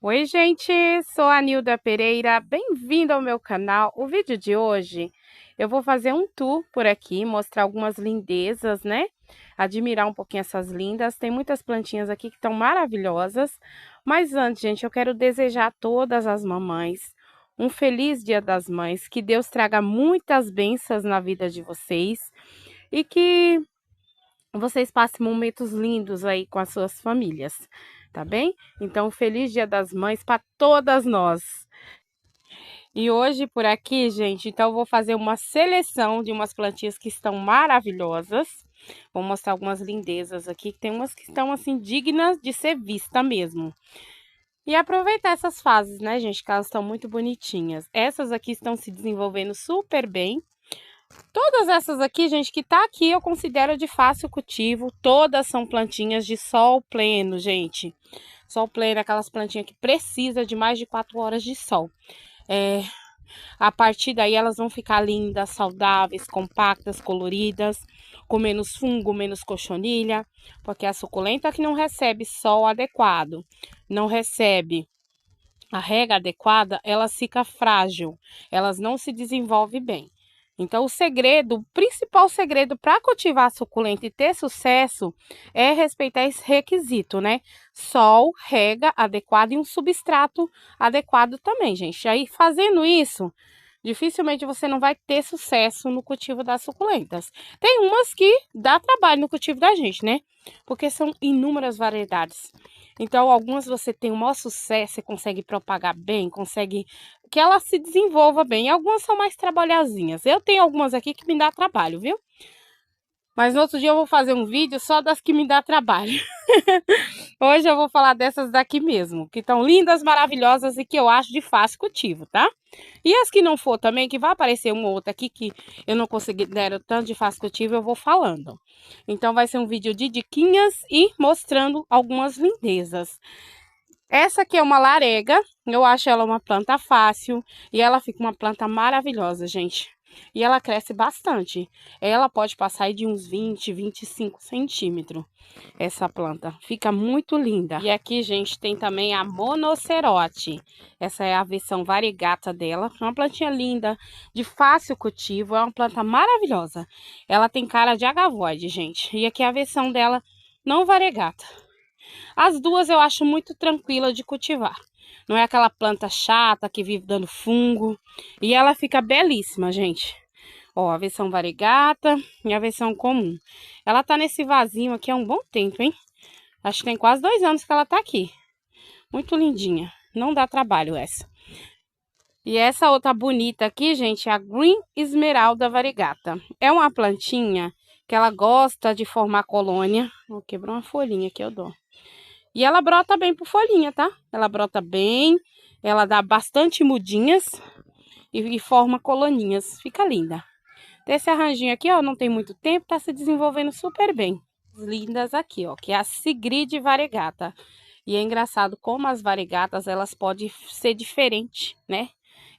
Oi, gente, sou a Nilda Pereira, bem-vindo ao meu canal. O vídeo de hoje eu vou fazer um tour por aqui, mostrar algumas lindezas, né? Admirar um pouquinho essas lindas. Tem muitas plantinhas aqui que estão maravilhosas. Mas antes, gente, eu quero desejar a todas as mamães um feliz Dia das Mães, que Deus traga muitas bênçãos na vida de vocês e que vocês passem momentos lindos aí com as suas famílias, tá bem? Então, feliz Dia das Mães para todas nós. E hoje por aqui, gente, então eu vou fazer uma seleção de umas plantinhas que estão maravilhosas. Vou mostrar algumas lindezas aqui, que tem umas que estão assim dignas de ser vista mesmo. E aproveitar essas fases, né, gente, que elas estão muito bonitinhas. Essas aqui estão se desenvolvendo super bem. Todas essas aqui, gente, que tá aqui, eu considero de fácil cultivo. Todas são plantinhas de sol pleno, gente. Sol pleno, aquelas plantinhas que precisa de mais de 4 horas de sol. A partir daí elas vão ficar lindas, saudáveis, compactas, coloridas, com menos fungo, menos cochonilha, porque a suculenta que não recebe sol adequado, não recebe a rega adequada, ela fica frágil, elas não se desenvolvem bem. Então, o principal segredo para cultivar a suculenta e ter sucesso é respeitar esse requisito, né? Sol, rega adequado e um substrato adequado também, gente. Aí, fazendo isso, dificilmente você não vai ter sucesso no cultivo das suculentas. Tem umas que dá trabalho no cultivo da gente, né? Porque são inúmeras variedades. Então, algumas você tem o maior sucesso, você consegue propagar bem, consegue que ela se desenvolva bem. Algumas são mais trabalhazinhas. Eu tenho algumas aqui que me dá trabalho, viu? Mas no outro dia eu vou fazer um vídeo só das que me dá trabalho. Hoje eu vou falar dessas daqui mesmo, que estão lindas, maravilhosas e que eu acho de fácil cultivo, tá? E as que não for também, que vai aparecer uma ou outra aqui que eu não considero tanto de fácil cultivo, eu vou falando. Então vai ser um vídeo de diquinhas e mostrando algumas lindezas. Essa aqui é uma larega, eu acho ela uma planta fácil e ela fica uma planta maravilhosa, gente. E ela cresce bastante. Ela pode passar aí de uns 20, 25 centímetros, essa planta. Fica muito linda. E aqui, gente, tem também a monocerote. Essa é a versão variegata dela. É uma plantinha linda, de fácil cultivo, é uma planta maravilhosa. Ela tem cara de agavoide, gente. E aqui é a versão dela não variegata. As duas eu acho muito tranquila de cultivar. Não é aquela planta chata que vive dando fungo. E ela fica belíssima, gente. Ó, a versão variegata e a versão comum. Ela tá nesse vasinho aqui há um bom tempo, hein? Acho que tem quase 2 anos que ela tá aqui. Muito lindinha. Não dá trabalho essa. E essa outra bonita aqui, gente, é a Green Esmeralda variegata. É uma plantinha que ela gosta de formar colônia. Vou quebrar uma folhinha aqui, eu dou. E ela brota bem por folhinha, tá? Ela brota bem, ela dá bastante mudinhas e forma coloninhas. Fica linda. Desse arranjinho aqui, ó, não tem muito tempo, tá se desenvolvendo super bem. Lindas aqui, ó, que é a Sigrid variegata. E é engraçado como as variegatas, elas podem ser diferentes, né?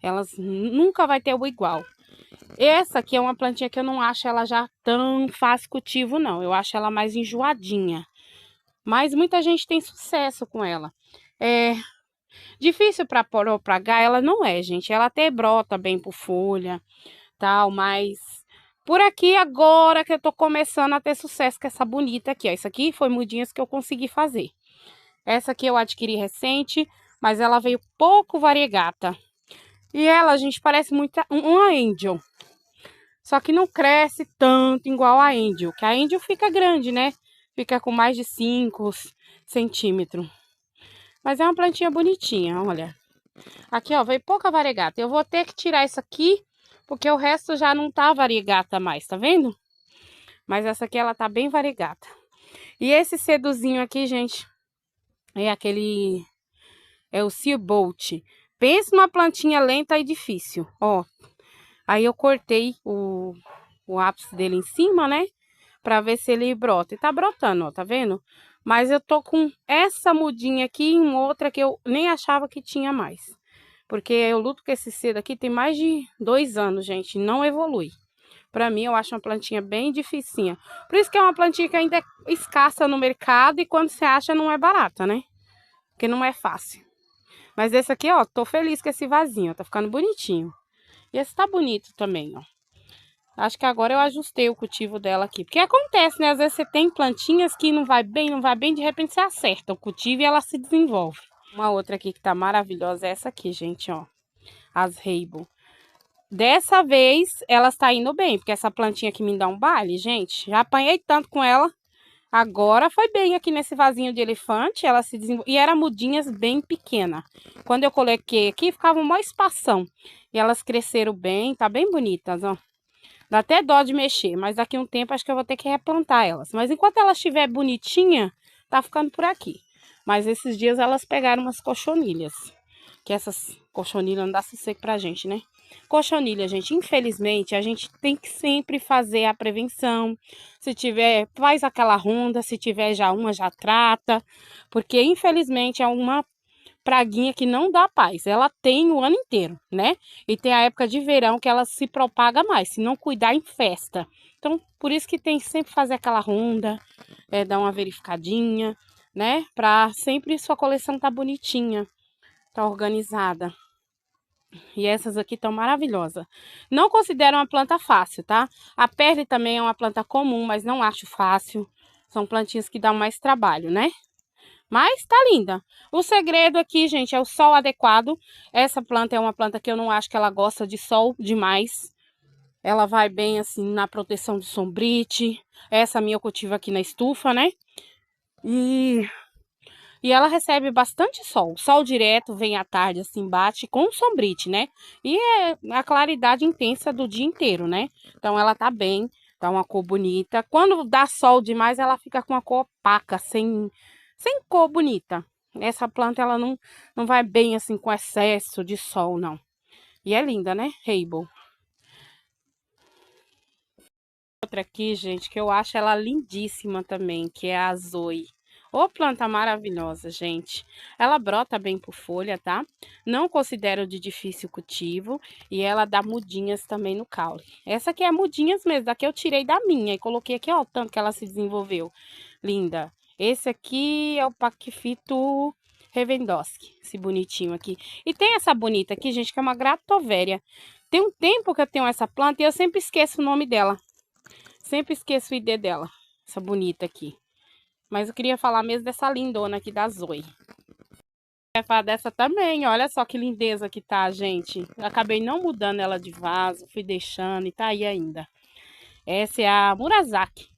Elas nunca vai ter o igual. Essa aqui é uma plantinha que eu não acho ela já tão fácil cultivo, não. Eu acho ela mais enjoadinha. Mas muita gente tem sucesso com ela. É difícil para propagar, ela não é, gente. Ela até brota bem por folha, tal, mas por aqui agora que eu tô começando a ter sucesso com essa bonita aqui, ó. Isso aqui foi mudinhas que eu consegui fazer. Essa aqui eu adquiri recente, mas ela veio pouco variegata. E ela, gente, parece muito uma Angel. Só que não cresce tanto igual a Angel, que a Angel fica grande, né? Fica com mais de 5 centímetros. Mas é uma plantinha bonitinha, olha. Aqui, ó, veio pouca variegata. Eu vou ter que tirar isso aqui, porque o resto já não tá variegata mais, tá vendo? Mas essa aqui, ela tá bem variegata. E esse ceduzinho aqui, gente, é aquele... É o Sea Bolt. Pensa numa plantinha lenta e difícil, ó. Aí eu cortei o ápice dele em cima, né? Pra ver se ele brota. E tá brotando, ó, tá vendo? Mas eu tô com essa mudinha aqui e uma outra que eu nem achava que tinha mais. Porque eu luto com esse cedo aqui tem mais de 2 anos, gente. Não evolui. Pra mim, eu acho uma plantinha bem dificinha. Por isso que é uma plantinha que ainda é escassa no mercado. E quando você acha, não é barata, né? Porque não é fácil. Mas esse aqui, ó, tô feliz com esse vasinho, ó, tá ficando bonitinho. E esse tá bonito também, ó. Acho que agora eu ajustei o cultivo dela aqui. Porque acontece, né? Às vezes você tem plantinhas que não vai bem, não vai bem, de repente você acerta o cultivo e ela se desenvolve. Uma outra aqui que tá maravilhosa é essa aqui, gente, ó. As Rainbow. Dessa vez, ela está indo bem, porque essa plantinha aqui me dá um baile, gente. Já apanhei tanto com ela. Agora foi bem aqui nesse vasinho de elefante, ela se desenvolveu. E eram mudinhas bem pequenas. Quando eu coloquei aqui, ficava uma espação. E elas cresceram bem, tá bem bonitas, ó. Dá até dó de mexer, mas daqui a um tempo acho que eu vou ter que replantar elas. Mas enquanto ela estiver bonitinha, tá ficando por aqui. Mas esses dias elas pegaram umas cochonilhas. Que essas cochonilhas não dá sossego pra gente, né? Cochonilha, gente, infelizmente, a gente tem que sempre fazer a prevenção. Se tiver, faz aquela ronda, se tiver já uma, já trata. Porque, infelizmente, é uma praguinha que não dá paz. Ela tem o ano inteiro, né? E tem a época de verão que ela se propaga mais. Se não cuidar, infesta. Então, por isso que tem que sempre fazer aquela ronda, dar uma verificadinha, né? Pra sempre sua coleção tá bonitinha, tá organizada. E essas aqui estão maravilhosas. Não considero uma planta fácil, tá? A Perle também é uma planta comum, mas não acho fácil. São plantinhas que dão mais trabalho, né? Mas tá linda. O segredo aqui, gente, é o sol adequado. Essa planta é uma planta que eu não acho que ela gosta de sol demais. Ela vai bem, assim, na proteção de sombrite. Essa minha eu cultivo aqui na estufa, né? E ela recebe bastante sol. Sol direto, vem à tarde, assim, bate com sombrite, né? E é a claridade intensa do dia inteiro, né? Então ela tá bem, tá uma cor bonita. Quando dá sol demais, ela fica com uma cor opaca, sem cor bonita. Essa planta, ela não vai bem, assim, com excesso de sol, não. E é linda, né? Rainbow. Outra aqui, gente, que eu acho ela lindíssima também, que é a Zoe. Ô, planta maravilhosa, gente. Ela brota bem por folha, tá? Não considero de difícil cultivo. E ela dá mudinhas também no caule. Essa aqui é mudinhas mesmo. Daqui eu tirei da minha e coloquei aqui, ó, o tanto que ela se desenvolveu. Linda. Esse aqui é o Pacifito Revendosky. Esse bonitinho aqui. E tem essa bonita aqui, gente, que é uma Gratovéria. Tem um tempo que eu tenho essa planta e eu sempre esqueço o nome dela. Sempre esqueço o ID dela. Essa bonita aqui. Mas eu queria falar mesmo dessa lindona aqui da Zoe. Quer falar dessa também, olha só que lindeza que tá, gente. Eu acabei não mudando ela de vaso, fui deixando e tá aí ainda. Essa é a Murasaki.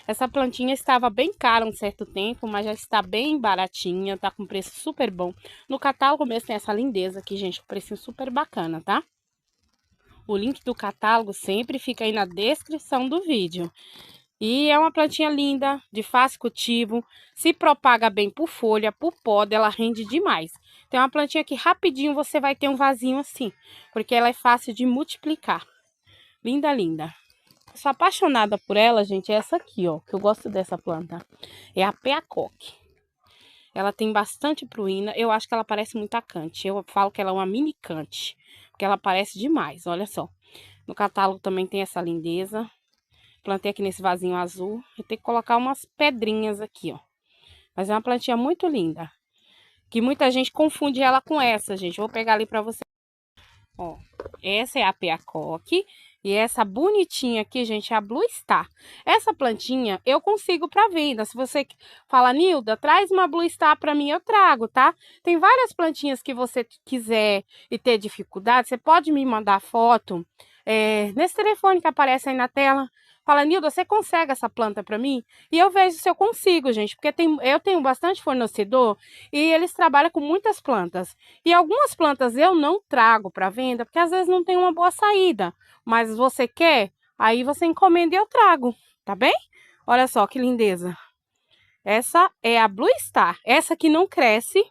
Essa plantinha estava bem cara um certo tempo, mas já está bem baratinha, tá com preço super bom. No catálogo mesmo tem essa lindeza aqui, gente, com precinho super bacana, tá? O link do catálogo sempre fica aí na descrição do vídeo. E é uma plantinha linda, de fácil cultivo, se propaga bem por folha, por poda, ela rende demais. Tem uma plantinha que rapidinho você vai ter um vasinho assim, porque ela é fácil de multiplicar. Linda, linda. Sou apaixonada por ela, gente, é essa aqui, ó, que eu gosto dessa planta. É a Peacock. Ela tem bastante pruína, eu acho que ela parece muito a Cante. Eu falo que ela é uma mini Cante, porque ela parece demais, olha só. No catálogo também tem essa lindeza. Plantei aqui nesse vasinho azul. Eu tenho que colocar umas pedrinhas aqui, ó. Mas é uma plantinha muito linda. Que muita gente confunde ela com essa, gente. Vou pegar ali pra você. Ó, essa é a Peacock. E essa bonitinha aqui, gente, é a Blue Star. Essa plantinha eu consigo para venda. Se você fala, Nilda, traz uma Blue Star para mim, eu trago, tá? Tem várias plantinhas que você quiser e ter dificuldade, você pode me mandar foto nesse telefone que aparece aí na tela. Fala, Nilda, você consegue essa planta para mim? E eu vejo se eu consigo, gente, porque eu tenho bastante fornecedor e eles trabalham com muitas plantas. E algumas plantas eu não trago para venda, porque às vezes não tem uma boa saída. Mas você quer? Aí você encomenda e eu trago, tá bem? Olha só que lindeza. Essa é a Blue Star. Essa aqui não cresce.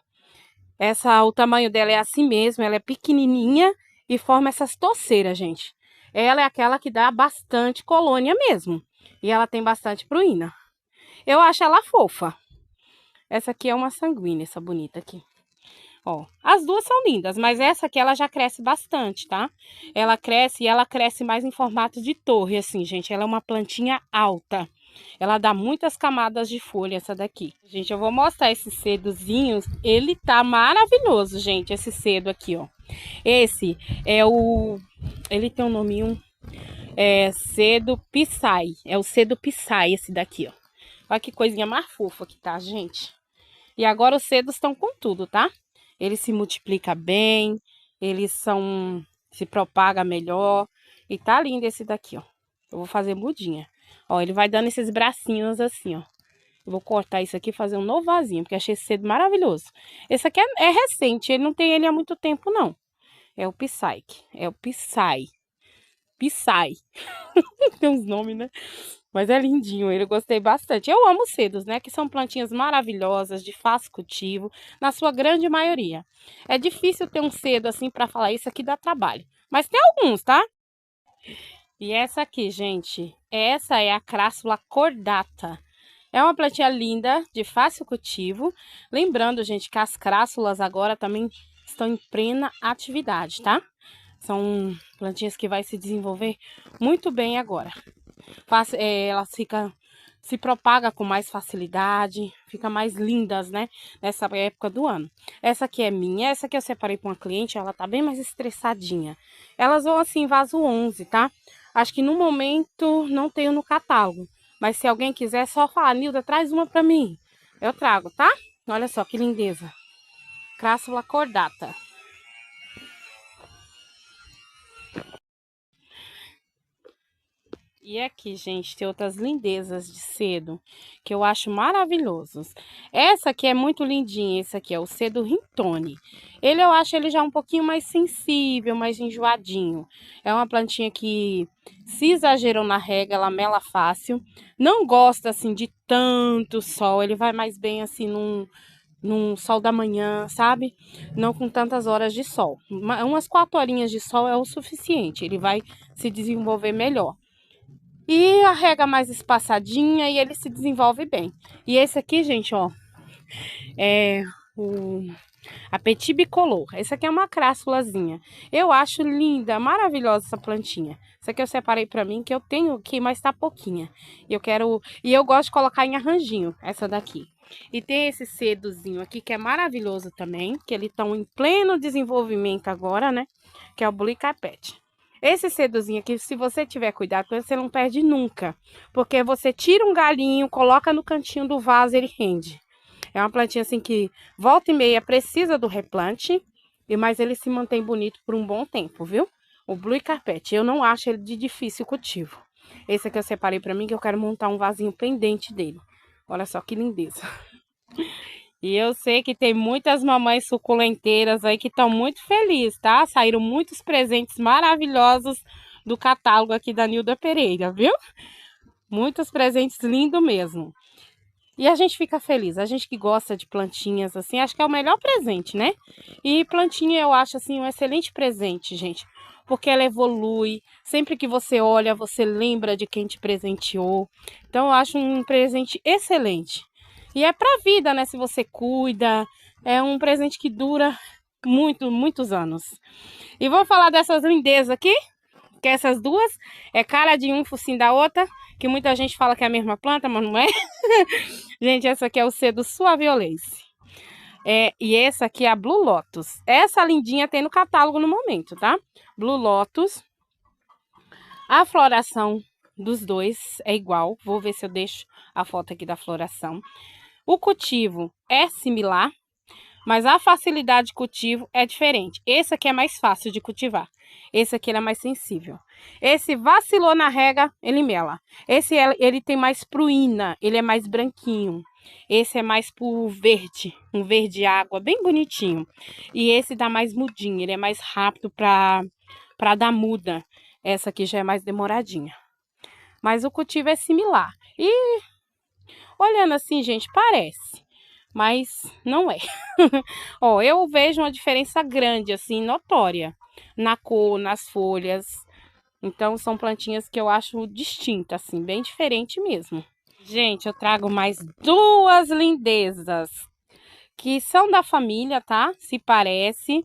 O tamanho dela é assim mesmo, ela é pequenininha e forma essas toceiras, gente. Ela é aquela que dá bastante colônia mesmo. E ela tem bastante pruína. Eu acho ela fofa. Essa aqui é uma sanguínea, essa bonita aqui. Ó, as duas são lindas, mas essa aqui ela já cresce bastante, tá? Ela cresce e ela cresce mais em formato de torre, assim, gente. Ela é uma plantinha alta. Ela dá muitas camadas de folha, essa daqui. Gente, eu vou mostrar esses cedozinhos. Ele tá maravilhoso, gente, esse cedo aqui, ó. Esse é o... Ele tem um nominho... cedo Psy. É o cedo Psy, esse daqui, ó. Olha que coisinha mais fofa que tá, gente. E agora os cedos estão com tudo, tá? Ele se multiplica bem, eles se propaga melhor. E tá lindo esse daqui, ó. Eu vou fazer mudinha. Ó, ele vai dando esses bracinhos assim, ó. Eu vou cortar isso aqui e fazer um novo vasinho, porque achei esse cedo maravilhoso. Esse aqui é recente, ele não tem ele há muito tempo, não. É o Psy. É o Psy. Psy. Tem uns nomes, né? Mas é lindinho, ele eu gostei bastante. Eu amo cedos, né? Que são plantinhas maravilhosas, de fácil cultivo, na sua grande maioria. É difícil ter um cedo assim para falar isso aqui dá trabalho. Mas tem alguns, tá? E essa aqui, gente, essa é a Crassula cordata. É uma plantinha linda, de fácil cultivo. Lembrando, gente, que as crássulas agora também estão em plena atividade, tá? São plantinhas que vai se desenvolver muito bem agora. Elas se propaga com mais facilidade, fica mais lindas, né? Nessa época do ano. Essa aqui é minha, essa aqui eu separei para uma cliente, ela tá bem mais estressadinha. Elas vão assim, vaso 11, tá? Acho que no momento não tenho no catálogo, mas se alguém quiser, é só falar, Nilda, traz uma para mim. Eu trago, tá? Olha só que lindeza. Crassula cordata. E aqui, gente, tem outras lindezas de cedo que eu acho maravilhosos. Essa aqui é muito lindinha, esse aqui é o cedo Rintone. Eu acho ele já um pouquinho mais sensível, mais enjoadinho. É uma plantinha que, se exagerou na rega, ela mela fácil. Não gosta, assim, de tanto sol, ele vai mais bem, assim, num sol da manhã, sabe? Não com tantas horas de sol. Umas 4 horinhas de sol é o suficiente, ele vai se desenvolver melhor. E a rega mais espaçadinha e ele se desenvolve bem. E esse aqui, gente, ó, é a Petit Bicolor. Esse aqui é uma crassulazinha. Eu acho linda, maravilhosa essa plantinha. Essa aqui eu separei pra mim, que eu tenho aqui, mas tá pouquinha. E eu gosto de colocar em arranjinho, essa daqui. E tem esse cedozinho aqui, que é maravilhoso também, que eles estão em pleno desenvolvimento agora, né? Que é o Blue Carpet. Esse cedozinho aqui, se você tiver cuidado com ele, você não perde nunca. Porque você tira um galinho, coloca no cantinho do vaso, ele rende. É uma plantinha assim que volta e meia precisa do replante, mas ele se mantém bonito por um bom tempo, viu? O Blue Carpet, eu não acho ele de difícil cultivo. Esse aqui eu separei pra mim, que eu quero montar um vasinho pendente dele. Olha só que lindeza. E eu sei que tem muitas mamães suculenteiras aí que estão muito felizes, tá? Saíram muitos presentes maravilhosos do catálogo aqui da Nilda Pereira, viu? Muitos presentes lindos mesmo. E a gente fica feliz, a gente que gosta de plantinhas assim, acho que é o melhor presente, né? E plantinha eu acho assim um excelente presente, gente. Porque ela evolui, sempre que você olha, você lembra de quem te presenteou. Então eu acho um presente excelente. E é pra vida, né? Se você cuida, é um presente que dura muitos anos. E vou falar dessas lindezas aqui, que essas duas é cara de um, focinho da outra, que muita gente fala que é a mesma planta, mas não é. Gente, essa aqui é o cedo Suaviolence. E essa aqui é a Blue Lotus. Essa lindinha tem no catálogo no momento, tá? Blue Lotus. A floração dos dois é igual. Vou ver se eu deixo a foto aqui da floração. O cultivo é similar, mas a facilidade de cultivo é diferente. Esse aqui é mais fácil de cultivar. Esse aqui ele é mais sensível. Esse vacilou na rega, ele mela. Esse ele tem mais pruína, ele é mais branquinho. Esse é mais pro verde, um verde água, bem bonitinho. E esse dá mais mudinho, ele é mais rápido para dar muda. Essa aqui já é mais demoradinha. Mas o cultivo é similar. E olhando assim, gente, parece, mas não é. Ó, eu vejo uma diferença grande, assim, notória, na cor, nas folhas. Então, são plantinhas que eu acho distintas, assim, bem diferente mesmo. Gente, eu trago mais duas lindezas, que são da família, tá? Se parece,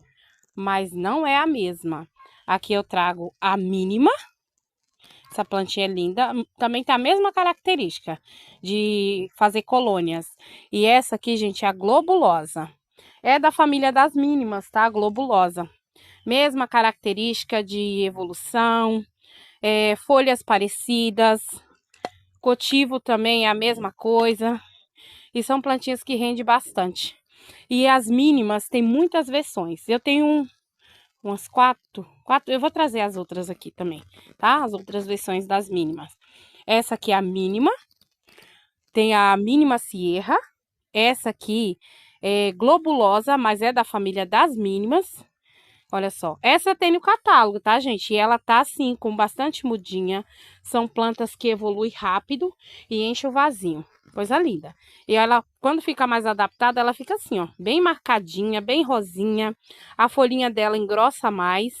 mas não é a mesma. Aqui eu trago a mínima, Essa plantinha é linda. Também tem a mesma característica de fazer colônias. E essa aqui, gente, é a globulosa. É da família das mínimas, tá? A globulosa. Mesma característica de evolução, folhas parecidas. Cultivo também é a mesma coisa. E são plantinhas que rendem bastante. E as mínimas tem muitas versões. Eu tenho umas quatro. Eu vou trazer as outras aqui também, tá? As outras versões das mínimas. Essa aqui é a mínima. Tem a mínima Sierra. Essa aqui é globulosa, mas é da família das mínimas. Olha só, essa tem no catálogo, tá, gente? E ela tá assim, com bastante mudinha. São plantas que evoluem rápido e enchem o vasinho. Coisa linda. E ela, quando fica mais adaptada, ela fica assim, ó, bem marcadinha, bem rosinha. A folhinha dela engrossa mais,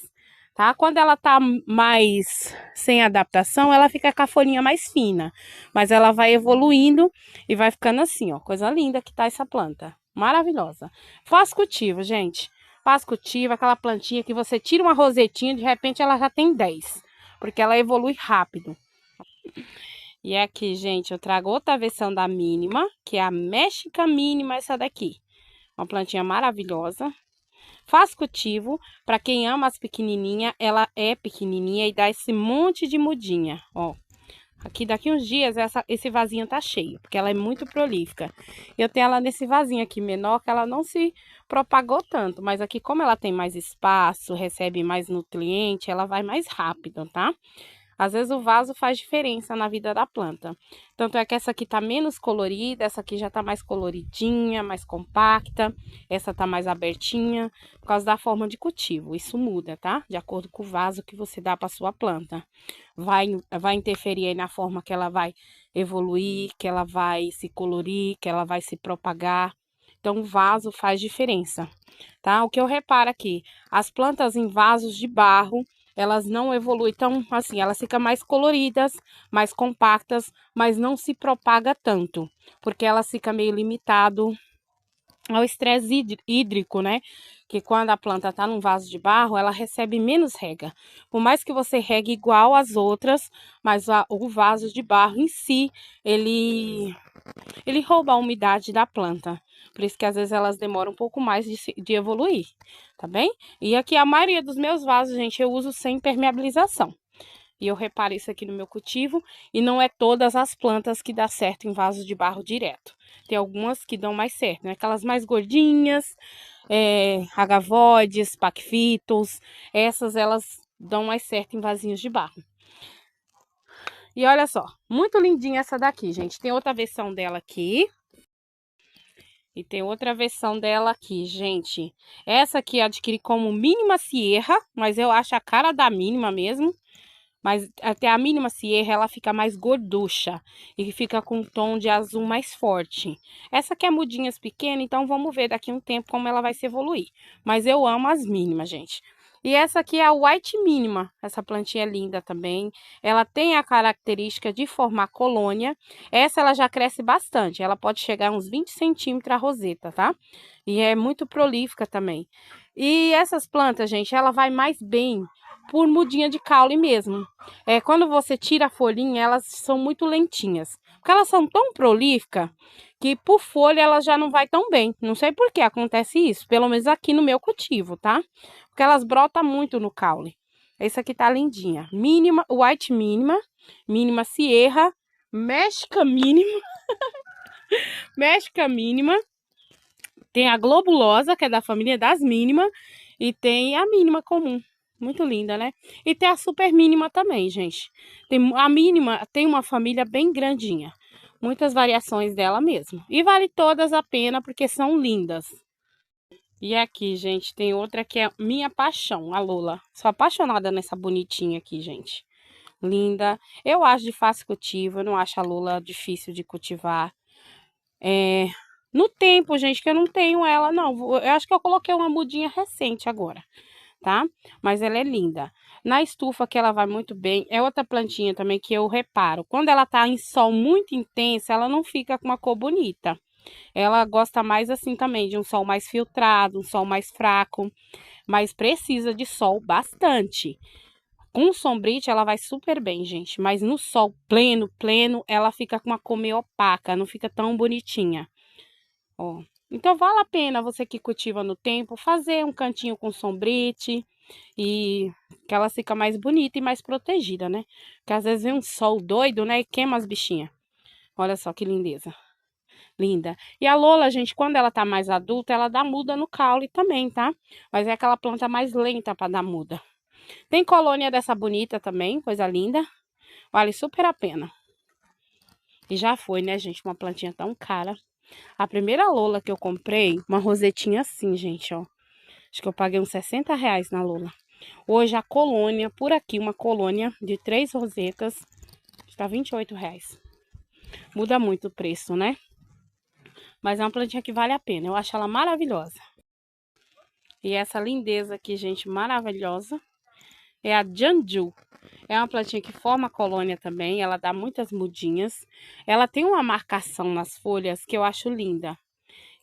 tá? Quando ela tá mais sem adaptação, ela fica com a folhinha mais fina. Mas ela vai evoluindo e vai ficando assim, ó. Coisa linda que tá essa planta. Maravilhosa. Faz cultivo, gente. Faz cultivo, aquela plantinha que você tira uma rosetinha, de repente ela já tem 10, porque ela evolui rápido. E aqui, gente, eu trago outra versão da mínima, que é a Méxica mínima, essa daqui. Uma plantinha maravilhosa. Faz cultivo, para quem ama as pequenininhas, ela é pequenininha e dá esse monte de mudinha, ó. Aqui daqui uns dias esse vasinho tá cheio, porque ela é muito prolífica. Eu tenho ela nesse vasinho aqui menor, que ela não se propagou tanto. Mas aqui, como ela tem mais espaço, recebe mais nutriente, ela vai mais rápido, tá? Às vezes o vaso faz diferença na vida da planta. Tanto é que essa aqui tá menos colorida, essa aqui já tá mais coloridinha, mais compacta. Essa tá mais abertinha, por causa da forma de cultivo. Isso muda, tá? De acordo com o vaso que você dá para sua planta. Vai interferir aí na forma que ela vai evoluir, que ela vai se colorir, que ela vai se propagar. Então, o vaso faz diferença, tá? O que eu reparo aqui, as plantas em vasos de barro, elas não evoluem tão assim, elas ficam mais coloridas, mais compactas, mas não se propaga tanto, porque elas ficam meio limitado ao estresse hídrico, né? Que quando a planta está num vaso de barro, ela recebe menos rega. Por mais que você regue igual às outras, mas o vaso de barro em si, ele rouba a umidade da planta. Por isso que às vezes elas demoram um pouco mais de evoluir, tá bem? E aqui a maioria dos meus vasos, gente, eu uso sem impermeabilização. E eu reparo isso aqui no meu cultivo. E não é todas as plantas que dá certo em vasos de barro direto. Tem algumas que dão mais certo, né? Aquelas mais gordinhas, agavoides, paquifitos. Essas, elas dão mais certo em vasinhos de barro. E olha só, muito lindinha essa daqui, gente. Tem outra versão dela aqui. E tem outra versão dela aqui, gente. Essa aqui eu adquiri como mínima Sierra, mas eu acho a cara da mínima mesmo. Mas até a mínima Sierra, ela fica mais gorducha e fica com um tom de azul mais forte. Essa aqui é mudinhas pequenas, então vamos ver daqui a um tempo como ela vai se evoluir. Mas eu amo as mínimas, gente. E essa aqui é a White Mínima. Essa plantinha é linda também. Ela tem a característica de formar colônia. Essa ela já cresce bastante. Ela pode chegar a uns 20 centímetros a roseta, tá? E é muito prolífica também. E essas plantas, gente, ela vai mais bem por mudinha de caule mesmo. Quando você tira a folhinha, elas são muito lentinhas. Porque elas são tão prolíficas que por folha ela já não vai tão bem. Não sei por que acontece isso, pelo menos aqui no meu cultivo, tá? Porque elas brotam muito no caule. Essa aqui tá lindinha. Mínima, White Mínima, Mínima Sierra, Méxica Mínima, Méxica Mínima. Tem a Globulosa, que é da família das mínimas, e tem a mínima comum. Muito linda, né? E tem a super mínima também, gente. A mínima tem uma família bem grandinha. Muitas variações dela mesmo. E vale todas a pena porque são lindas. E aqui, gente, tem outra que é minha paixão, a Lola. Sou apaixonada nessa bonitinha aqui, gente. Linda. Eu acho de fácil cultivo, eu não acho a Lola difícil de cultivar. No tempo, gente, que eu não tenho ela, não. Eu acho que eu coloquei uma mudinha recente agora, tá? Mas ela é linda. Na estufa que ela vai muito bem, é outra plantinha também que eu reparo. Quando ela tá em sol muito intenso, ela não fica com uma cor bonita. Ela gosta mais assim também, de um sol mais filtrado, um sol mais fraco, mas precisa de sol bastante. Com sombrite ela vai super bem, gente. Mas no sol pleno, ela fica com uma cor meio opaca, não fica tão bonitinha. Ó. Então vale a pena você que cultiva no tempo fazer um cantinho com sombrite e que ela fica mais bonita e mais protegida, né? Porque às vezes vem um sol doido, né, e queima as bichinhas. Olha só que lindeza. Linda. E a Lola, gente, quando ela tá mais adulta, ela dá muda no caule também, tá? Mas é aquela planta mais lenta para dar muda. Tem colônia dessa bonita também, coisa linda. Vale super a pena. E já foi, né, gente? Uma plantinha tão cara. A primeira Lola que eu comprei, uma rosetinha assim, gente, ó. Acho que eu paguei uns R$ 60 na Lola. Hoje a colônia, por aqui, uma colônia de 3 rosetas, está R$ 28. Muda muito o preço, né? Mas é uma plantinha que vale a pena. Eu acho ela maravilhosa. E essa lindeza aqui, gente, maravilhosa, é a Janju. É uma plantinha que forma colônia também. Ela dá muitas mudinhas. Ela tem uma marcação nas folhas que eu acho linda.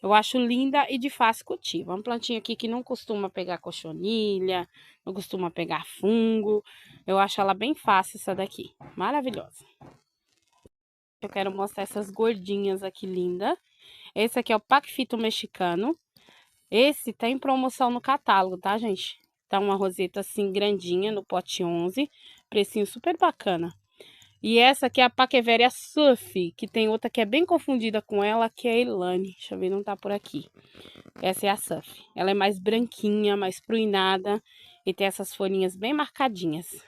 Eu acho linda e de fácil cultivo. É uma plantinha aqui que não costuma pegar cochonilha, não costuma pegar fungo. Eu acho ela bem fácil essa daqui. Maravilhosa. Eu quero mostrar essas gordinhas aqui linda. Esse aqui é o Paquifito mexicano. Esse tá em promoção no catálogo, tá, gente? Tá uma roseta assim grandinha no pote 11. Precinho super bacana. E essa aqui é a Paqueveria Surf, que tem outra que é bem confundida com ela, que é a Elane. Deixa eu ver, não tá por aqui. Essa é a Surf. Ela é mais branquinha, mais pruinada e tem essas folhinhas bem marcadinhas.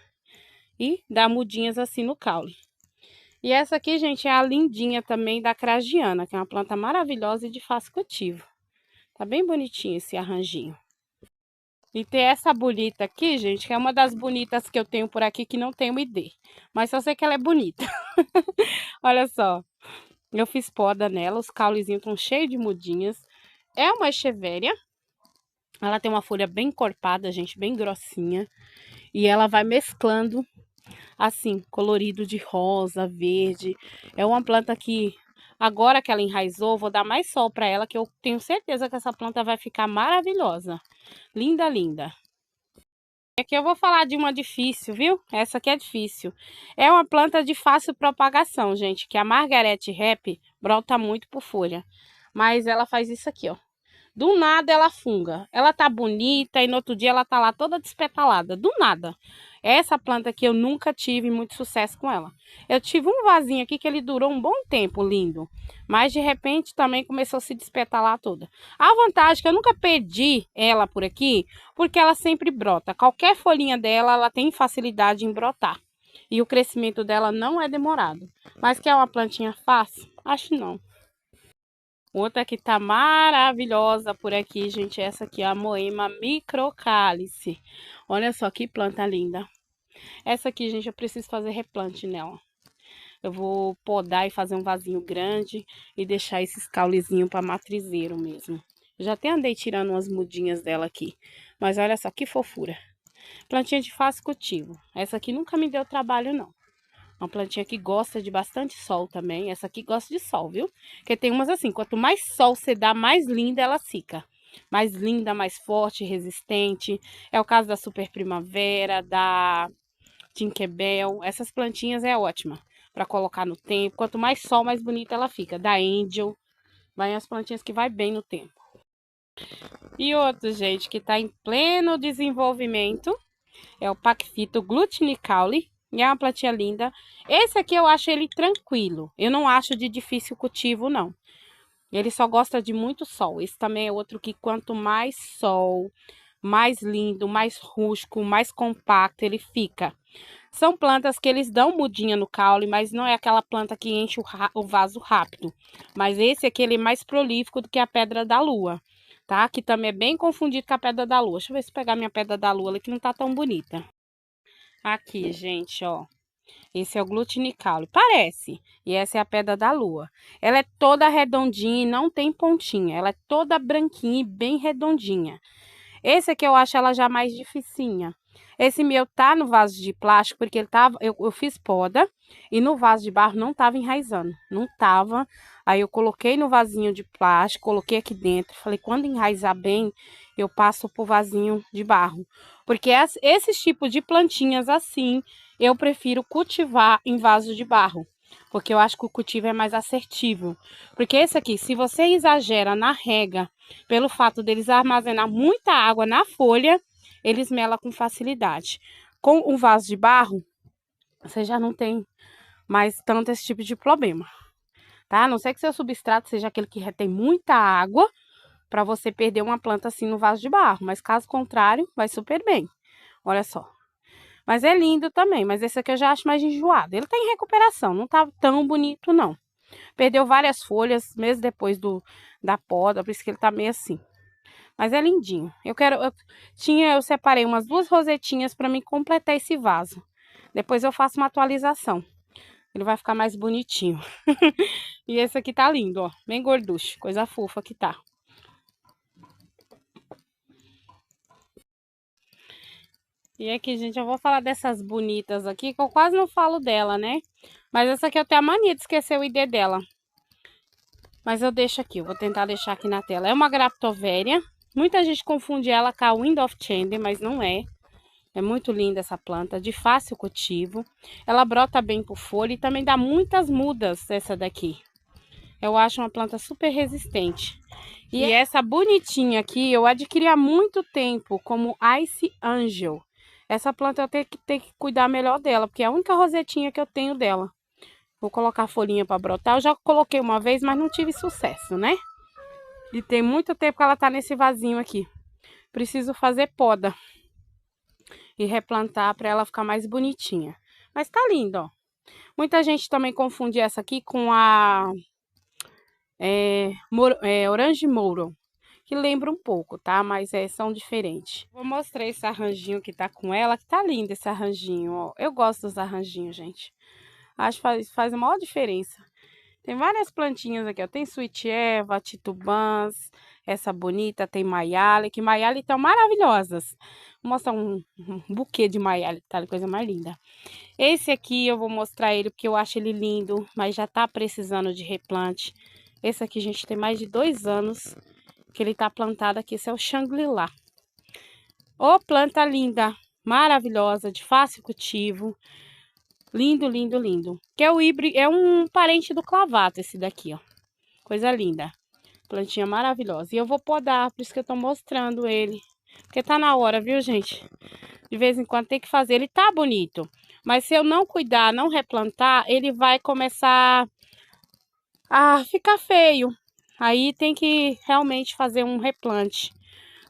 E dá mudinhas assim no caule. E essa aqui, gente, é a lindinha também da Cragiana, que é uma planta maravilhosa e de fácil cultivo. Tá bem bonitinho esse arranjinho. E tem essa bonita aqui, gente, que é uma das bonitas que eu tenho por aqui que não tem o ID. Mas só sei que ela é bonita. Olha só. Eu fiz poda nela, os caulezinhos estão cheios de mudinhas. É uma echeveria. Ela tem uma folha bem encorpada, gente, bem grossinha. E ela vai mesclando, assim, colorido de rosa, verde. É uma planta que, agora que ela enraizou, vou dar mais sol para ela, que eu tenho certeza que essa planta vai ficar maravilhosa. Linda, linda. Aqui eu vou falar de uma difícil, viu? Essa aqui é difícil. É uma planta de fácil propagação, gente, que a Margaret Rap brota muito por folha. Mas ela faz isso aqui, ó. Do nada ela funga. Ela tá bonita e no outro dia ela tá lá toda despetalada. Do nada. Essa planta aqui eu nunca tive muito sucesso com ela. Eu tive um vasinho aqui que ele durou um bom tempo, lindo. Mas de repente também começou a se despetalar toda. A vantagem é que eu nunca perdi ela por aqui, porque ela sempre brota. Qualquer folhinha dela, ela tem facilidade em brotar. E o crescimento dela não é demorado. Mas que é uma plantinha fácil? Acho não. Outra que tá maravilhosa por aqui, gente, é essa aqui, a Moema microcálice. Olha só que planta linda. Essa aqui, gente, eu preciso fazer replante nela. Eu vou podar e fazer um vasinho grande e deixar esses caulezinhos para matrizeiro mesmo. Já até andei tirando umas mudinhas dela aqui. Mas olha só que fofura. Plantinha de fácil cultivo. Essa aqui nunca me deu trabalho, não. Uma plantinha que gosta de bastante sol também. Essa aqui gosta de sol, viu? Porque tem umas assim, quanto mais sol você dá, mais linda ela fica. Mais linda, mais forte, resistente. É o caso da Super Primavera, da Tinkerbell. Essas plantinhas é ótima para colocar no tempo. Quanto mais sol, mais bonita ela fica. Da Angel. Vai as plantinhas que vai bem no tempo. E outro, gente, que está em pleno desenvolvimento é o Paquifito glutinicaule. E é uma plantinha linda. Esse aqui eu acho ele tranquilo. Eu não acho de difícil cultivo, não. Ele só gosta de muito sol. Esse também é outro que quanto mais sol, mais lindo, mais rústico, mais compacto ele fica. São plantas que eles dão mudinha no caule, mas não é aquela planta que enche o vaso rápido. Mas esse aqui ele é mais prolífico do que a pedra da lua, tá? Que também é bem confundido com a pedra da lua. Deixa eu ver se pegar minha pedra da lua ali, que não tá tão bonita. Aqui, gente, ó. Esse é o glutinicaule. Parece. E essa é a pedra da lua. Ela é toda redondinha e não tem pontinha. Ela é toda branquinha e bem redondinha. Esse aqui eu acho ela já mais dificinha. Esse meu tá no vaso de plástico, porque ele tava, eu fiz poda e no vaso de barro não tava enraizando, não tava. Aí eu coloquei no vasinho de plástico, coloquei aqui dentro, falei, quando enraizar bem, eu passo pro vasinho de barro. Porque esses tipos de plantinhas assim, eu prefiro cultivar em vaso de barro. Porque eu acho que o cultivo é mais assertivo. Porque esse aqui, se você exagera na rega, pelo fato deles armazenar muita água na folha, eles melam com facilidade. Com o vaso de barro, você já não tem mais tanto esse tipo de problema, tá? A não ser que seu substrato seja aquele que retém muita água, para você perder uma planta assim no vaso de barro. Mas caso contrário, vai super bem. Olha só. Mas é lindo também, mas esse aqui eu já acho mais enjoado. Ele tá em recuperação, não tá tão bonito não. Perdeu várias folhas, mesmo depois da poda, por isso que ele tá meio assim. Mas é lindinho. Eu separei umas 2 rosetinhas para mim completar esse vaso. Depois eu faço uma atualização. Ele vai ficar mais bonitinho. E esse aqui tá lindo, ó. Bem gorducho, coisa fofa que tá. E aqui, gente, eu vou falar dessas bonitas aqui, que eu quase não falo dela, né? Mas essa aqui eu tenho a mania de esquecer o ID dela. Mas eu deixo aqui, eu vou tentar deixar aqui na tela. É uma Graptoveria. Muita gente confunde ela com a Wind of Change, mas não é. É muito linda essa planta, de fácil cultivo. Ela brota bem por folha e também dá muitas mudas essa daqui. Eu acho uma planta super resistente. E essa bonitinha aqui eu adquiri há muito tempo como Ice Angel. Essa planta eu tenho que cuidar melhor dela, porque é a única rosetinha que eu tenho dela. Vou colocar a folhinha para brotar. Eu já coloquei uma vez, mas não tive sucesso, né? E tem muito tempo que ela tá nesse vasinho aqui. Preciso fazer poda e replantar para ela ficar mais bonitinha. Mas tá lindo, ó. Muita gente também confunde essa aqui com a Orange Moro, que lembra um pouco, tá? Mas são diferentes. Vou mostrar esse arranjinho que tá com ela, que tá lindo esse arranjinho, ó. Eu gosto dos arranjinhos, gente. Acho que faz a maior diferença. Tem várias plantinhas aqui, ó. Tem Sweet Eva, Titubãs, essa bonita, tem Maiale, que Maiale estão maravilhosas. Vou mostrar um buquê de Maiale, tá? Coisa mais linda. Esse aqui eu vou mostrar ele porque eu acho ele lindo, mas já tá precisando de replante. Esse aqui, gente, tem mais de 2 anos que ele tá plantado aqui. Esse é o Shangri-La. Ô, planta linda, maravilhosa, de fácil cultivo. Lindo, lindo, lindo. Que é o híbrido, é um parente do clavato esse daqui, ó. Coisa linda. Plantinha maravilhosa. E eu vou podar, por isso que eu tô mostrando ele. Porque tá na hora, viu, gente? De vez em quando tem que fazer. Ele tá bonito. Mas se eu não cuidar, não replantar, ele vai começar a ficar feio. Aí tem que realmente fazer um replante.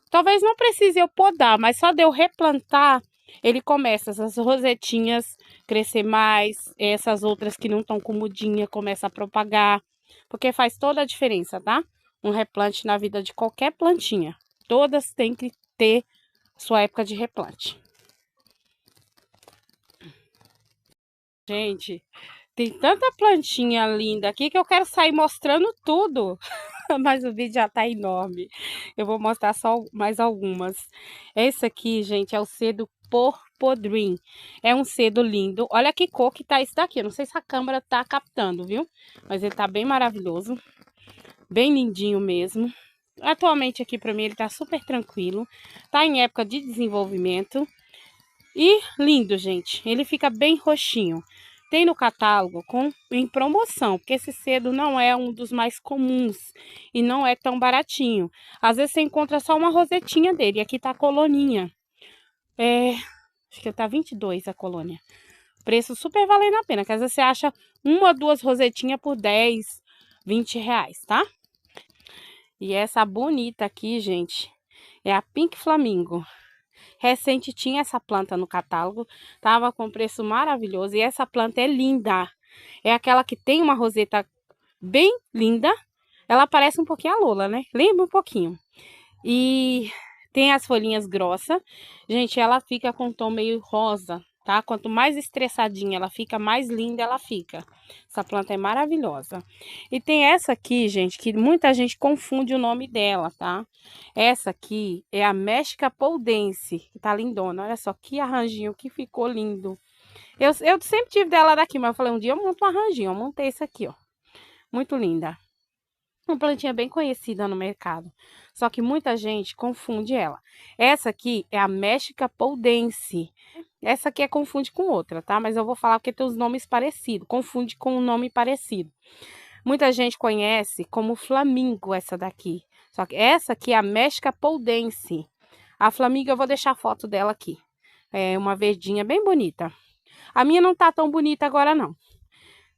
Talvez não precise eu podar, mas só de eu replantar, ele começa essas rosetinhas crescer mais, essas outras que não estão com mudinha começa a propagar, porque faz toda a diferença, tá? Um replante na vida de qualquer plantinha. Todas têm que ter sua época de replante. Gente, tem tanta plantinha linda aqui que eu quero sair mostrando tudo. Mas o vídeo já tá enorme. Eu vou mostrar só mais algumas. Esse aqui, gente, é o cedo Porpodrim. É um cedo lindo. Olha que cor que tá esse daqui. Eu não sei se a câmera tá captando, viu? Mas ele tá bem maravilhoso. Bem lindinho mesmo. Atualmente aqui pra mim ele tá super tranquilo. Tá em época de desenvolvimento. E lindo, gente. Ele fica bem roxinho. Tem no catálogo em promoção, porque esse cedo não é um dos mais comuns e não é tão baratinho. Às vezes você encontra só uma rosetinha dele, e aqui tá a coloninha. Acho que tá 22 a colônia. Preço super valendo a pena, que às vezes você acha uma ou duas rosetinhas por 10, 20 reais, tá? E essa bonita aqui, gente, é a Pink Flamingo. Recente tinha essa planta no catálogo, tava com preço maravilhoso e essa planta é linda. É aquela que tem uma roseta bem linda. Ela parece um pouquinho a Lola, né? Lembra um pouquinho. E tem as folhinhas grossas. Gente, ela fica com um tom meio rosa, tá? Quanto mais estressadinha ela fica, mais linda ela fica. Essa planta é maravilhosa. E tem essa aqui, gente, que muita gente confunde o nome dela, tá? Essa aqui é a Méxica Poldense, que tá lindona. Olha só que arranjinho que ficou lindo. Eu sempre tive dela daqui, mas eu falei, um dia eu monto um arranjinho. Eu montei esse aqui, ó. Muito linda. Uma plantinha bem conhecida no mercado. Só que muita gente confunde ela. Essa aqui é a Méxica Poldense. Essa aqui confunde com outra, tá? Mas eu vou falar porque tem os nomes parecidos. Confunde com um nome parecido. Muita gente conhece como Flamingo essa daqui. Só que essa aqui é a Méxica Poldense. A Flamingo eu vou deixar a foto dela aqui. É uma verdinha bem bonita. A minha não tá tão bonita agora, não.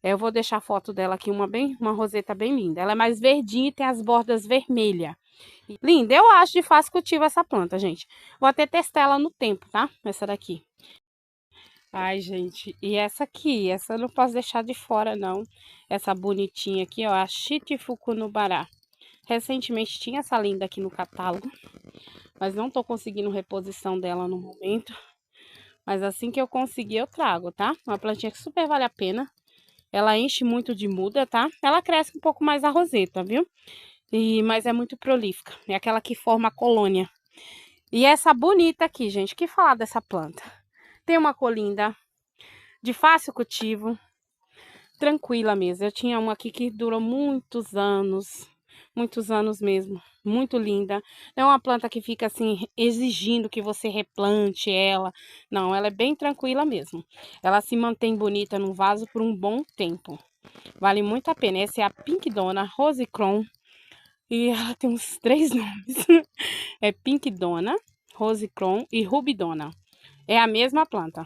Eu vou deixar a foto dela aqui, uma roseta bem linda. Ela é mais verdinha e tem as bordas vermelhas. Linda, eu acho de fácil cultivo essa planta, gente. Vou até testar ela no tempo, tá? Essa daqui. Ai, gente, e essa aqui, essa eu não posso deixar de fora, não. Essa bonitinha aqui, ó, a Chitifucunubará. Recentemente tinha essa linda aqui no catálogo, mas não tô conseguindo reposição dela no momento. Mas assim que eu conseguir, eu trago, tá? Uma plantinha que super vale a pena. Ela enche muito de muda, tá? Ela cresce um pouco mais a roseta, viu? Mas é muito prolífica. É aquela que forma a colônia. E essa bonita aqui, gente, o que falar dessa planta? Tem uma cor linda, de fácil cultivo, tranquila mesmo. Eu tinha uma aqui que durou muitos anos mesmo. Muito linda. Não é uma planta que fica assim exigindo que você replante ela. Não, ela é bem tranquila mesmo. Ela se mantém bonita no vaso por um bom tempo. Vale muito a pena. Essa é a Pink Donna Rose Crown. E ela tem uns 3 nomes. É Pink Donna, Rose Crown e Ruby Donna. É a mesma planta.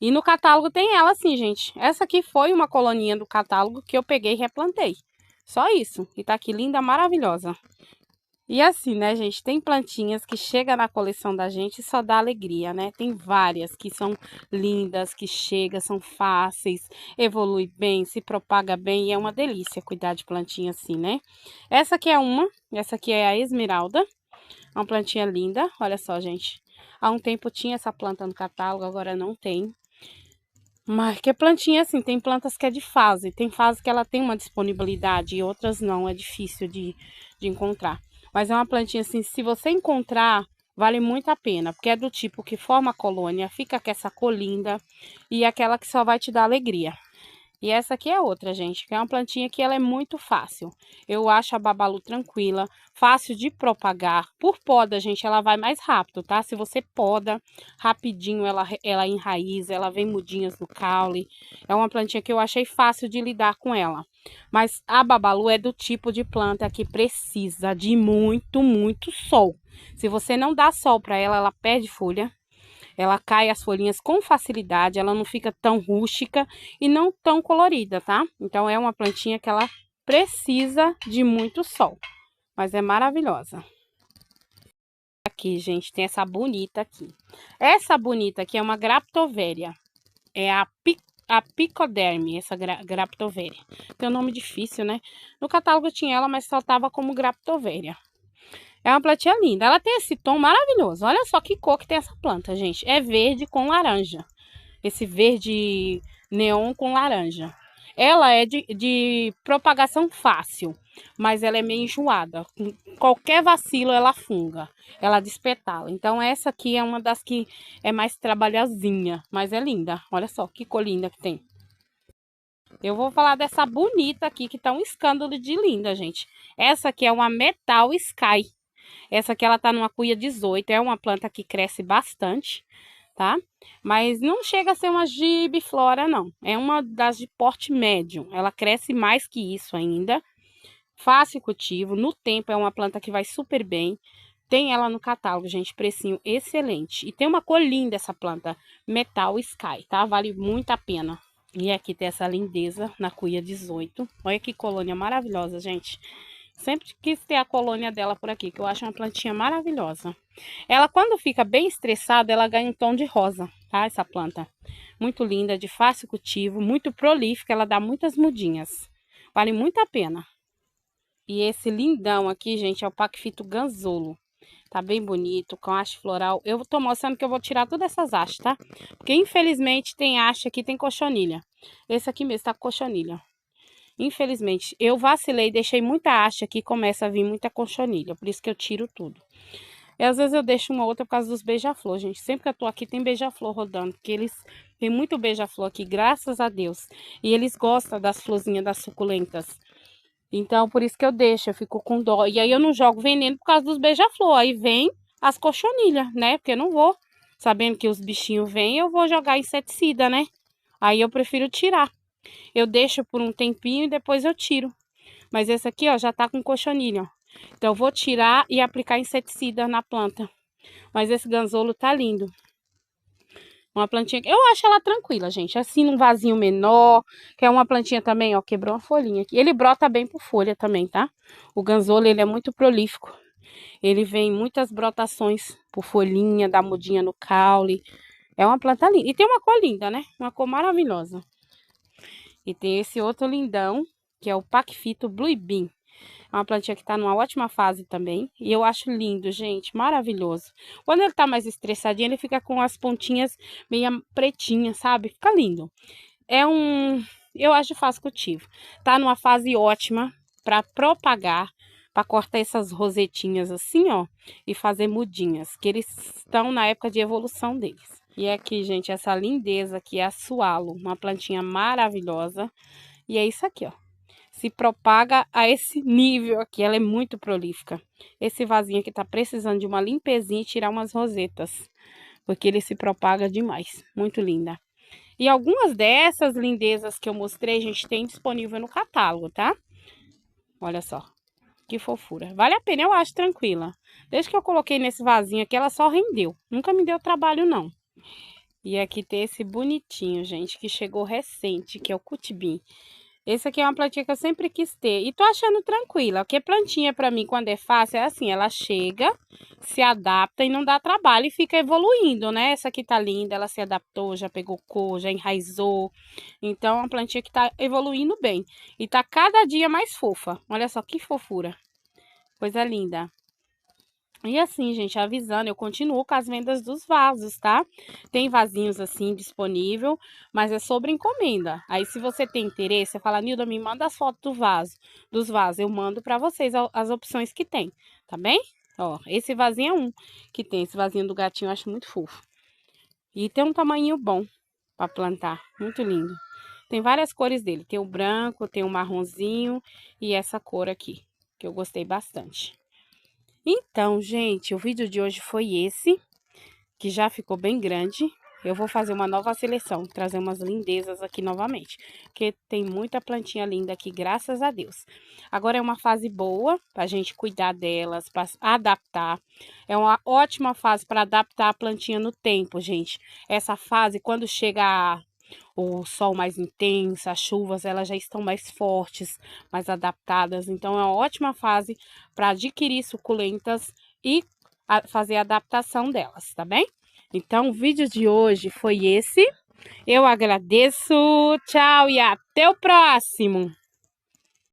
E no catálogo tem ela sim, gente. Essa aqui foi uma coloninha do catálogo que eu peguei e replantei. Só isso. E tá aqui linda, maravilhosa. E assim, né, gente, tem plantinhas que chegam na coleção da gente e só dá alegria, né? Tem várias que são lindas, que chegam, são fáceis, evolui bem, se propaga bem e é uma delícia cuidar de plantinha assim, né? Essa aqui é essa aqui é a Esmeralda, uma plantinha linda, olha só, gente. Há um tempo tinha essa planta no catálogo, agora não tem. Mas que plantinha assim, tem plantas que é de fase, tem fase que ela tem uma disponibilidade e outras não, é difícil de encontrar. Mas é uma plantinha assim, se você encontrar, vale muito a pena, porque é do tipo que forma a colônia, fica com essa cor linda e aquela que só vai te dar alegria. E essa aqui é outra, gente, que é uma plantinha que ela é muito fácil. Eu acho a babalu tranquila, fácil de propagar. Por poda, gente, ela vai mais rápido, tá? Se você poda rapidinho, ela enraiza, ela vem mudinhas no caule. É uma plantinha que eu achei fácil de lidar com ela. Mas a babalu é do tipo de planta que precisa de muito, muito sol. Se você não dá sol para ela, ela perde folha. Ela cai as folhinhas com facilidade, ela não fica tão rústica e não tão colorida, tá? Então, é uma plantinha que ela precisa de muito sol, mas é maravilhosa. Aqui, gente, tem essa bonita aqui. Essa bonita aqui é uma Graptoveria, é a Picoderme, essa Graptoveria. Tem um nome difícil, né? No catálogo tinha ela, mas só tava como Graptoveria. É uma plantinha linda. Ela tem esse tom maravilhoso. Olha só que cor que tem essa planta, gente. É verde com laranja. Esse verde neon com laranja. Ela é de propagação fácil, mas ela é meio enjoada. Com qualquer vacilo ela funga, ela despetala. Então essa aqui é uma das que é mais trabalhosinha, mas é linda. Olha só que cor linda que tem. Eu vou falar dessa bonita aqui, que tá um escândalo de linda, gente. Essa aqui é uma Metal Sky. Essa aqui ela tá numa cuia 18, é uma planta que cresce bastante, tá? Mas não chega a ser uma gibiflora, não. É uma das de porte médio. Ela cresce mais que isso ainda. Fácil cultivo, no tempo é uma planta que vai super bem. Tem ela no catálogo, gente, precinho excelente. E tem uma cor linda essa planta, Metal Sky, tá? Vale muito a pena. E aqui tem essa lindeza na cuia 18. Olha que colônia maravilhosa, gente. Sempre quis ter a colônia dela por aqui, que eu acho uma plantinha maravilhosa. Ela, quando fica bem estressada, ela ganha um tom de rosa, tá? Essa planta. Muito linda, de fácil cultivo, muito prolífica, ela dá muitas mudinhas. Vale muito a pena. E esse lindão aqui, gente, é o Paquifito Ganzolo. Tá bem bonito, com haste floral. Eu tô mostrando que eu vou tirar todas essas hastes, tá? Porque infelizmente tem haste aqui, tem cochonilha. Esse aqui mesmo tá com cochonilha. Infelizmente, eu vacilei, deixei muita haste aqui, começa a vir muita cochonilha. Por isso que eu tiro tudo. E às vezes eu deixo uma outra por causa dos beija-flor, gente. Sempre que eu tô aqui tem beija-flor rodando, porque eles tem muito beija-flor aqui, graças a Deus. E eles gostam das florzinhas das suculentas. Então, por isso que eu deixo, eu fico com dó. E aí eu não jogo veneno por causa dos beija-flor. Aí vem as cochonilhas, né? Porque eu não vou, sabendo que os bichinhos vêm, eu vou jogar inseticida, né? Aí eu prefiro tirar. Eu deixo por um tempinho e depois eu tiro. Mas esse aqui, ó, já tá com cochonilha, ó. Então eu vou tirar e aplicar inseticida na planta. Mas esse ganzolo tá lindo. Uma plantinha que eu acho ela tranquila, gente. Assim, num vasinho menor, que é uma plantinha também, ó, quebrou uma folhinha aqui. Ele brota bem por folha também, tá? O ganzolo, ele é muito prolífico. Ele vem muitas brotações por folhinha, dá mudinha no caule. É uma planta linda. E tem uma cor linda, né? Uma cor maravilhosa. E tem esse outro lindão, que é o Paquifito Blue Bean. É uma plantinha que tá numa ótima fase também. E eu acho lindo, gente, maravilhoso. Quando ele tá mais estressadinho, ele fica com as pontinhas meio pretinhas, sabe? Fica lindo. É um, eu acho fácil cultivo. Tá numa fase ótima para propagar, para cortar essas rosetinhas assim, ó, e fazer mudinhas, que eles estão na época de evolução deles. E aqui, gente, essa lindeza aqui é a sualo, uma plantinha maravilhosa. E é isso aqui, ó. Se propaga a esse nível aqui, ela é muito prolífica. Esse vasinho aqui tá precisando de uma limpezinha e tirar umas rosetas, porque ele se propaga demais. Muito linda. E algumas dessas lindezas que eu mostrei, a gente tem disponível no catálogo, tá? Olha só, que fofura. Vale a pena, eu acho, tranquila. Desde que eu coloquei nesse vasinho aqui, ela só rendeu. Nunca me deu trabalho, não. E aqui tem esse bonitinho, gente, que chegou recente, que é o cutibim. Esse aqui é uma plantinha que eu sempre quis ter. E tô achando tranquila, porque plantinha pra mim, quando é fácil, é assim, ela chega, se adapta e não dá trabalho e fica evoluindo, né? Essa aqui tá linda, ela se adaptou, já pegou cor, já enraizou. Então, é uma plantinha que tá evoluindo bem. E tá cada dia mais fofa. Olha só que fofura. Coisa linda. E assim, gente, avisando, eu continuo com as vendas dos vasos, tá? Tem vasinhos assim disponível, mas é sobre encomenda. Aí, se você tem interesse, você fala, Nilda, me manda as fotos dos vasos. Eu mando pra vocês as opções que tem, tá bem? Ó, esse vasinho é um que tem. Esse vasinho do gatinho eu acho muito fofo. E tem um tamanho bom pra plantar, muito lindo. Tem várias cores dele. Tem o branco, tem o marronzinho e essa cor aqui, que eu gostei bastante. Então, gente, o vídeo de hoje foi esse, que já ficou bem grande. Eu vou fazer uma nova seleção, trazer umas lindezas aqui novamente, porque tem muita plantinha linda aqui, graças a Deus. Agora é uma fase boa para a gente cuidar delas, para adaptar. É uma ótima fase para adaptar a plantinha no tempo, gente. Essa fase, quando chega o sol mais intenso, as chuvas, elas já estão mais fortes, mais adaptadas. Então, é uma ótima fase para adquirir suculentas e fazer a adaptação delas, tá bem? Então, o vídeo de hoje foi esse. Eu agradeço, tchau e até o próximo!